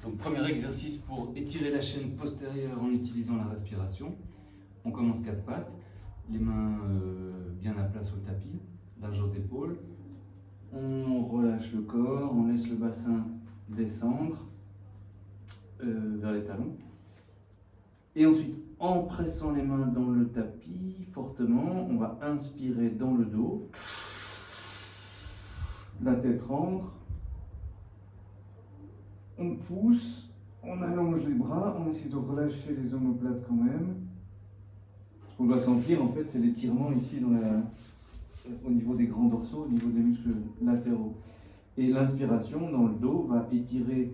Donc premier exercice pour étirer la chaîne postérieure en utilisant la respiration. On commence 4 pattes, les mains bien à plat sur le tapis, largeur d'épaule. On relâche le corps, on laisse le bassin descendre vers les talons. Et ensuite, en pressant les mains dans le tapis fortement, on va inspirer dans le dos. La tête rentre. On pousse, on allonge les bras, on essaie de relâcher les omoplates quand même. Ce qu'on doit sentir en fait, c'est l'étirement ici au niveau des grands dorsaux, au niveau des muscles latéraux. Et l'inspiration dans le dos va étirer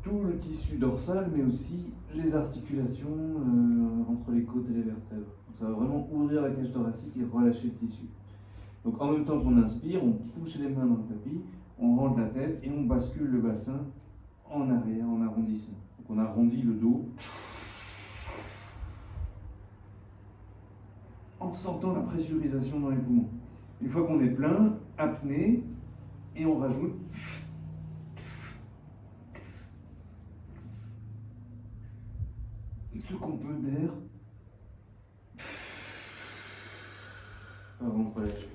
tout le tissu dorsal, mais aussi les articulations entre les côtes et les vertèbres. Donc ça va vraiment ouvrir la cage thoracique et relâcher le tissu. Donc en même temps qu'on inspire, on pousse les mains dans le tapis, on rentre la tête et on bascule le bassin en arrière, en arrondissement. Donc on arrondit le dos en sentant la pressurisation dans les poumons. Une fois qu'on est plein, apnée, et on rajoute ce qu'on peut d'air avant de relâcher.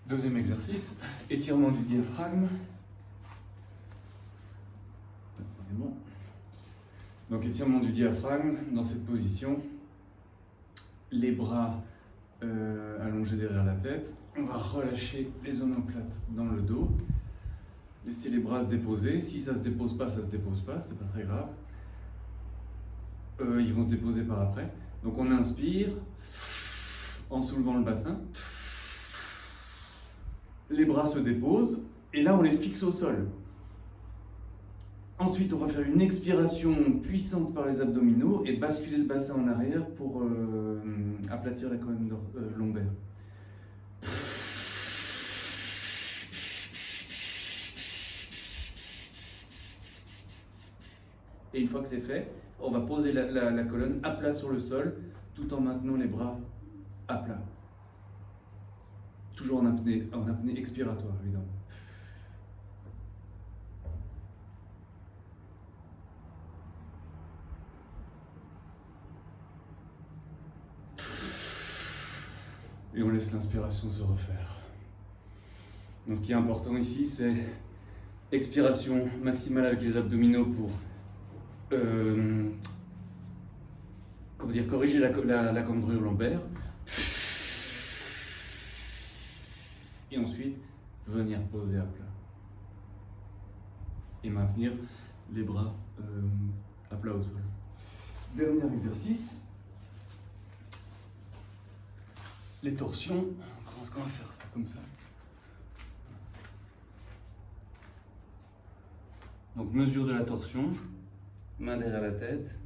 Deuxième exercice, étirement du diaphragme. Bon. Donc étirement du diaphragme dans cette position, les bras allongés derrière la tête. On va relâcher les omoplates dans le dos, laisser les bras se déposer. Si ça se dépose pas, c'est pas très grave. Ils vont se déposer par après. Donc on inspire en soulevant le bassin. Les bras se déposent et là on les fixe au sol. Ensuite, on va faire une expiration puissante par les abdominaux et basculer le bassin en arrière pour aplatir la colonne lombaire. Et une fois que c'est fait, on va poser la colonne à plat sur le sol tout en maintenant les bras à plat. Toujours en apnée expiratoire, évidemment. Et on laisse l'inspiration se refaire. Donc ce qui est important ici, c'est expiration maximale avec les abdominaux pour corriger la cambrure lombaire. Et ensuite, venir poser à plat. Et maintenir les bras à plat au sol. Dernier exercice. Les torsions, on commence à faire ça comme ça. Donc mesure de la torsion, main derrière la tête,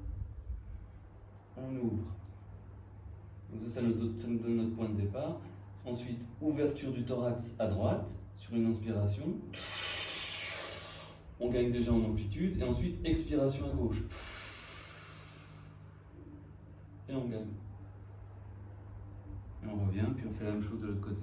on ouvre. Donc ça nous donne notre point de départ. Ensuite, ouverture du thorax à droite sur une inspiration. On gagne déjà en amplitude. Et ensuite, expiration à gauche. Et on gagne. Et on revient, puis on fait la même chose de l'autre côté.